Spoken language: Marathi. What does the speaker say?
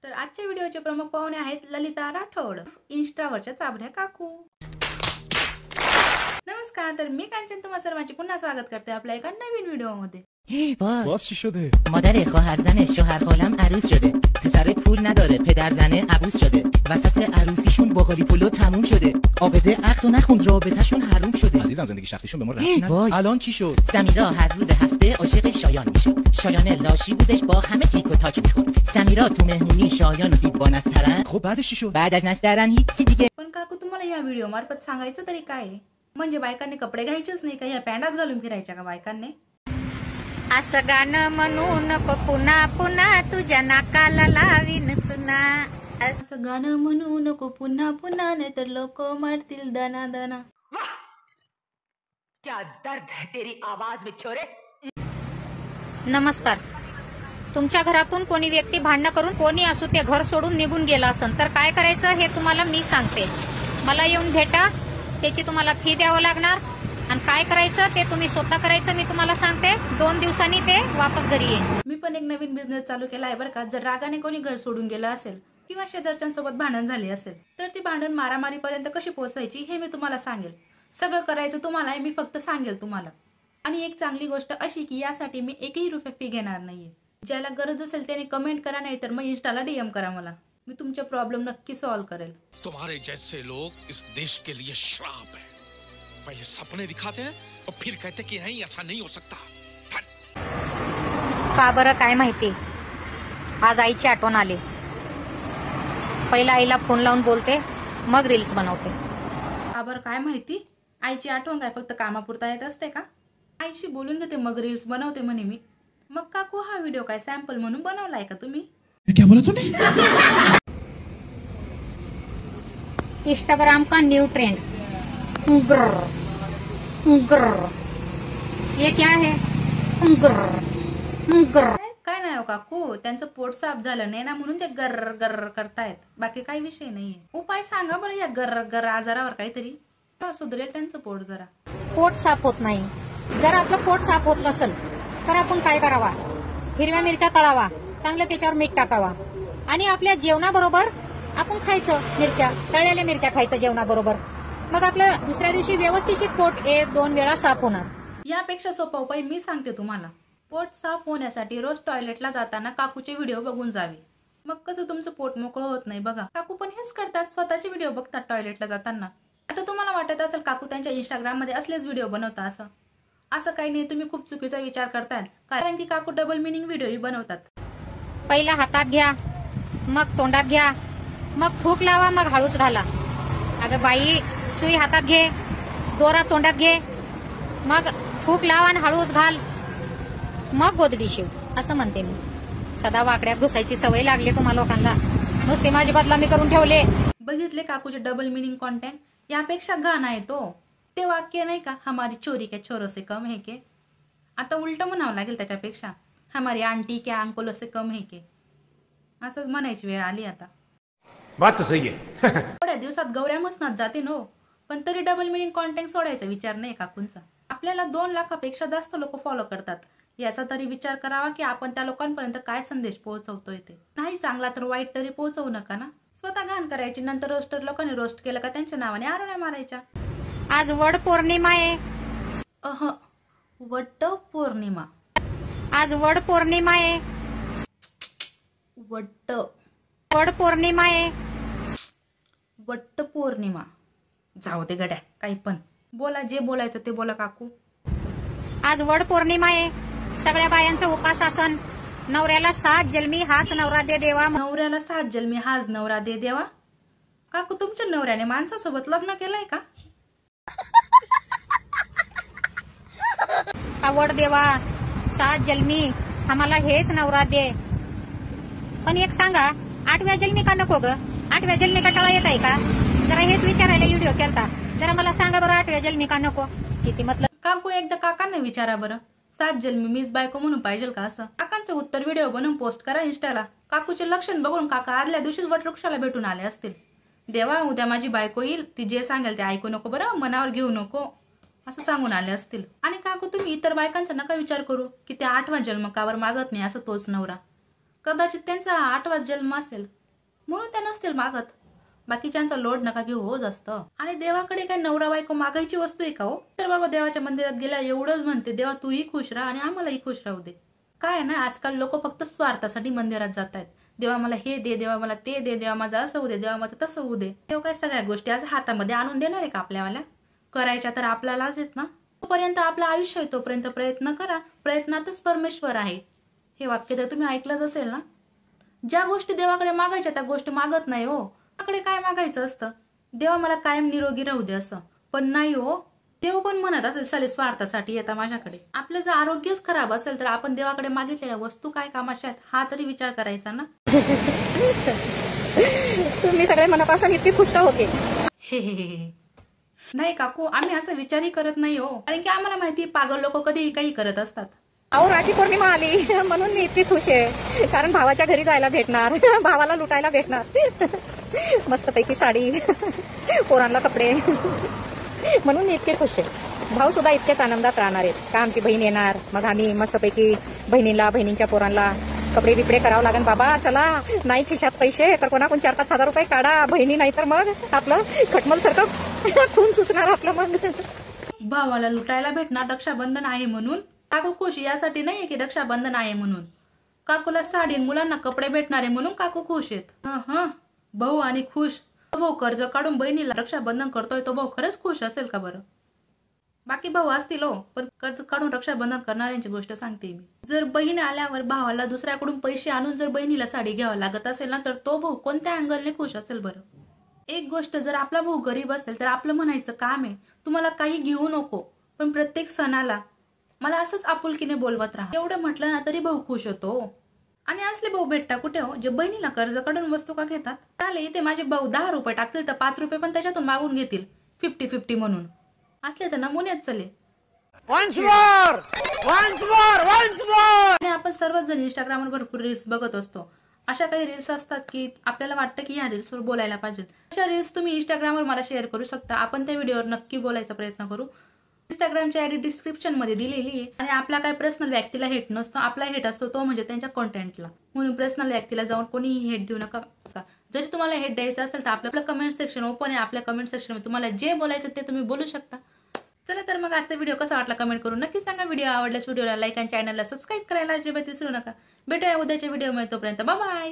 तर आजच्या व्हिडिओचे प्रमुख पाहुणे आहेत ललिता राठोड, इंस्टावरच्या चाबऱ्या काकू। नमस्कार, तर मी कांचन तुम्हा सर्वांचे पुन्हा स्वागत करते आपल्या एका नवीन व्हिडिओमध्ये। باز چی شده؟ مادر خواهر زنش شوهر خالم عروس شده. پسر پول نداره، پدر زنه عبوس شده. وسط عروسیشون باقالی پلو تموم شده. عاقبه عقد و نخوند، رابطه‌شون حروم شده. عزیزم زندگی شخصیشون به ما ربطی نداره. الان چی شد؟ سمیرا هر روز هفته عاشق شایان میشه. شایان لاشی بودش، با همه تیک و تاک میخورد. سمیرا تو مهمونی شایان دید با نسترن. خب بعدش چی شد؟ بعد از نسترن هیچی دیگه. पण काकू तुम्हाला या व्हिडिओ मार्फत सांगायचं तरी काय आहे? म्हणजे बायकांनी कपडे घ्यायचेच नाही का, या पॅन्टाच घालून फिरायच्या का बायकांनी? असं गाणं म्हणू नको पुन्हा पुन्हा, तुझ्या नाकाला लावीन चुना। असं गाणं म्हणू नको पुन्हा पुन्हा, नाहीतर लोक मारतील दना दना। क्या दर्द है तेरी आवाज में छोरे। नमस्कार। तुमच्या घरातून कोणी व्यक्ती भांडण करून कोणी असू ते घर सोडून निघून गेला असेल तर काय करायचं हे तुम्हाला मी सांगते। मला येऊन भेटा, त्याची तुम्हाला फी द्यावं लागणार आणि काय करायचं ते तुम्ही स्वतः करायचं मी तुम्हाला सांगते। 2 दिवसांनी ते वापस घरी येईल। मी पण एक नवीन बिझनेस चालू केला आहे बरं का। जर रागाने कोणी घर सोडून गेलं असेल किंवा शेजारच्यांसोबत भांडण झाले असेल तर ती भांडण मारामारीपर्यंत कशी पोहोचायची हे मी तुम्हाला सांगेल। सगळं करायचं तुम्हाला आहे, मी फक्त सांगेल तुम्हाला। आणि एक चांगली गोष्ट अशी की यासाठी मी एकही रुपये फी घेणार नाहीये। ज्याला गरज असेल त्याने कमेंट करा, नाही तर मग इंस्टाला डीएम करा मला। मी तुमचे प्रॉब्लेम नक्की सॉल्व करेल। तुम्हारे जैसे लोग इस देश के लिए श्राप है। पहले सपने दिखाते हैं और फिर कहते कि नहीं ऐसा नहीं हो सकता। का बरं काय माहिती, आज आईची आठवण आली। पहिला आईला फोन लावून बोलते, मग रील्स बनवते। आबर काय माहिती, आईची आठवण काय फक्त कामापुरता येत असते का? आईशी बोलून घेते मग रील्स बनवते म्हणे मी। मग काकू हा व्हिडिओ काय सॅम्पल म्हणून बनवलाय का तुम्ही? क्या बोला तूने? इंस्टाग्राम का न्यू ट्रेंड, ये क्या है? काय नाही हो काकू, त्यांचं पोट साफ झालं नाही ना म्हणून ते गर्र गर्र करतायत, बाकी काही विषय नाहीये। उपाय सांगा बरं या गर्र गर्र आजारावर काहीतरी, सुधरेल त्यांचं पोट जरा। पोट साफ होत नाही, जर आपलं पोट साफ होत नसेल तर आपण काय करावा? हिरव्या मिरच्या तळावा, चांगलं त्याच्यावर मीठ टाकावा आणि आपल्या जेवणाबरोबर आपण खायचं। मिरच्या, तळलेल्या मिरच्या खायचं जेवणाबरोबर, मग आपलं दुसऱ्या दिवशी व्यवस्थित पोट 1-2 वेळा साफ होणार। यापेक्षा सोपा उपाय मी सांगते तुम्हाला। पोट साफ होण्यासाठी रोज टॉयलेटला जाताना काकूचे व्हिडिओ बघून जावे, मग कसं तुमचं पोट मोकळं होत नाही बघा। काकू पण हेच करतात, स्वतःचे व्हिडिओ बघतात टॉयलेटला जाताना। आता तुम्हाला वाटत असेल काकू त्यांच्या इंस्टाग्राम मध्ये असलेच व्हिडिओ बनवतात असं काही नाही, तुम्ही खूप चुकीचा विचार करताय, कारण की काकू डबल मिनिंग व्हिडिओ बनवतात। पहिला हातात घ्या, मग तोंडात घ्या, मग थूक लावा, मग हळूच घाला। अगं बाई, सुई हातात घे, दोरा तोंडात घे, मग थूक लावा आणि हळूच घाल, मग गोदडी शिव, असं म्हणते मी। सदा वाकड्यात घुसायची सवय लागली तुम्हा लोकांना, नुसते माझी बदनामी करून ठेवले। बघितले काकूचे डबल मिनिंग कॉन्टेंट, यापेक्षा गाणं आहे तो, ते वाक्य नाही का, हमारी चोरी क्या छोरों से कम है के? आता उलट म्हणावं लागेल त्याच्यापेक्षा, हमारी आंटी क्या अंकलों से कम है के? असंच म्हणायची वेळ आली आता। बात तो सही है। थोड्या दिवसात गौऱ्या मसनात जाते नो, पण तरी डबल मिनिंग कॉन्टेंट सोडायचा विचार नाही काकूंचा। आपल्याला 2 लाखापेक्षा जास्त लोक फॉलो करतात, याचा तरी विचार करावा की आपण त्या लोकांपर्यंत काय संदेश पोहोचवतोय ते। नाही चांगला तर वाईट तरी पोहोचवू नका ना। स्वतः घाण करायची, नंतर रोस्टर लोकांनी रोस्ट केलं का त्यांच्या नावाने आरोळ्या मारायच्या। आज वड पौर्णिमा आहे। वट पौर्णिमा, आज वड पौर्णिमा आहे। वट पौर्णिमा आहे। वट्ट पौर्णिमा, जाऊ दे गड्या, काही पण बोला, जे बोलायचं ते बोला काकू। आज वड पौर्णिमा आहे, सगळ्या बायांचा उपास असन। नवऱ्याला 7 जन्मी हाच नवरा दे देवा। नवऱ्याला 7 जन्मी हाच नवरा दे देवा? काकू तुमच्या नवऱ्याने माणसासोबत लग्न केलंय का? आवड देवा 7 जन्मी आम्हाला हेच नवरा दे। पण एक सांगा, 8व्या जन्मी का नको ग? 8व्या जन्मी कटाळा येत आहे का? जरा हेच विचारायला व्हिडिओ केलता, जरा मला सांगा बरं 8व्या जन्मी का नको? किती मतलब काकू एकदा काकांना विचारा बरं, 7 जन्मी मीच बायको म्हणून पाहिजे का असं? काकांचं उत्तर व्हिडिओ बनवून पोस्ट करा इंस्टाला। काकूचे लक्षण बघून काका आदल्या दिवशीच वटवृक्षाला भेटून आले असतील। देवा उद्या माझी बायको येईल, ती जे सांगेल ते ऐकू नको बरं, मनावर घेऊ नको, असं सांगून आले असतील। आणि काकू तुम्ही इतर बायकांचा नका विचार करू की ते 8वा जन्म कावर मागत नाही असं तोच नवरा। कदाचित त्यांचा 8वा जन्म असेल म्हणून त्या नसतील मागत. बाकीच्यांचा लोड नका घेऊ हो जास्त. आणि देवाकडे काय नवरा बायको मागायची वस्तू आहे का हो? तर बाबा देवाच्या मंदिरात गेल्या एवढंच म्हणते, देवा तूही खुश राहा आणि आम्हालाही खुश राहू दे. काय आहे ना, आजकाल लोक फक्त स्वार्थासाठी मंदिरात जात आहेत. देवा मला हे दे, देवा मला ते दे, देवा माझं असं होऊ दे, देवा माझं तसं होऊ दे. तेव्हा काय सगळ्या गोष्टी आज हातामध्ये आणून देणार आहे का आपल्याला? करायच्या तर आपल्यालाच आहेत ना. तोपर्यंत आपलं आयुष्य आहे तोपर्यंत प्रयत्न करा. प्रयत्नातच परमेश्वर आहे. हे वाक्य तर तुम्ही ऐकलंच असेल ना. ज्या गोष्टी देवाकडे मागायच्या त्या गोष्टी मागत नाही हो. देवाकडे काय मागायचं असतं? देवा मला कायम निरोगी राहू दे असं. पण नाही हो, देव पण म्हणत असेल साले स्वार्थासाठी येता माझ्याकडे. आपलं जर आरोग्यच खराब असेल तर आपण देवाकडे मागितलेल्या वस्तू काय कामाच्या आहेत हा तरी विचार करायचा ना. तुम्ही सगळे मनापासून इतके खुश होते. हे नाही काकू, आम्ही असं विचारही करत नाही हो. कारण की आम्हाला माहिती पागल लोक कधीही काही करत असतात. अहो राखी पौर्णिमा आली म्हणून मी इतकी खुश आहे. कारण भावाच्या घरी जायला भेटणार, भावाला लुटायला भेटणार, मस्तपैकी साडी, पोरांना कपडे, म्हणून मी इतके खुश आहे. भाऊ सुद्धा इतकेच आनंदात राहणार आहेत का आमची बहीण येणार. मग आम्ही मस्तपैकी बहिणीला बहिणींच्या पोरांना कपडे बिपडे करावं लागेल. बाबा चला, नाही खिशात पैसे तर कोणाकडून 4-5 हजार रुपये काढा. बहिणी नाही तर मग आपलं खटमल सारखं खून सुचणार आपलं. मग भावाला लुटायला भेटणार रक्षाबंधन आहे म्हणून. काकू खुश यासाठी नाहीये की रक्षाबंधन आहे म्हणून. काकूला साडी, मुलांना कपडे भेटणारे म्हणून काकू खुश आहेत. हा भाऊ आणि खुश. भाऊ कर्ज काढून बहिणीला रक्षाबंधन करतोय तो भाऊ खरंच खुश असेल का बरं? बाकी भाऊ असतील हो, पण कर्ज काढून रक्षाबंधन करणाऱ्यांची गोष्ट सांगते मी. जर बहीण आल्यावर भावाला दुसऱ्याकडून पैसे आणून जर बहिणीला साडी घ्यावं लागत असेल ना, तर तो भाऊ कोणत्या अँगलने खुश असेल बरं? एक गोष्ट, जर आपला भाऊ गरीब असेल तर आपलं म्हणायचं काम आहे, तुम्हाला काही घेऊ नको पण प्रत्येक सणाला मला असंच आपुलकीने बोलवत राहा. एवढं म्हटलं ना तरी भाऊ खुश होतो. आणि असले भाऊ भेटता कुठे हो, जे बहिणीला कर्ज काढून वस्तू का घेतात? चाले इथे माझे भाऊ 10 रुपये टाकतील तर 5 रुपये पण त्याच्यातून मागून घेतील 50-50 म्हणून. असले तर नमुनेच चले. आणि आपण सर्वच जण इंस्टाग्रामवर भरपूर रील्स बघत असतो. अशा काही रील्स असतात की आपल्याला वाटतं की ह्या रील्सवर बोलायला पाहिजे. अशा रील्स तुम्ही इंस्टाग्रामवर मला शेअर करू शकता. आपण त्या व्हिडिओवर नक्की बोलायचा प्रयत्न करू. इंस्टाग्रामची आयडी डिस्क्रिप्शन मध्ये दिलेली आहे. आणि आपला काय पर्सनल व्यक्तीला हेट नसतो. आपला हेट असतो तो म्हणजे त्यांच्या कॉन्टेंटला. म्हणून पर्सनल व्यक्तीला जाऊन कोणीही हेट देऊ नका. जरी तुम्हाला हेट द्यायचं असेल तर आपलं कमेंट सेक्शन ओपन आहे. आपल्या कमेंट सेक्शन मध्ये तुम्हाला जे बोलायचं ते तुम्ही बोलू शकता. चला तर मग आजचा व्हिडिओ कसा वाटला कमेंट करून नक्की सांगा. व्हिडिओ आवडल्यास व्हिडिओला लाईक आणि चॅनलला सबस्क्राईब करायला अजिबात विसरू नका. भेटूया उद्याच्या व्हिडिओ मध्ये. तोपर्यंत बाय बाय.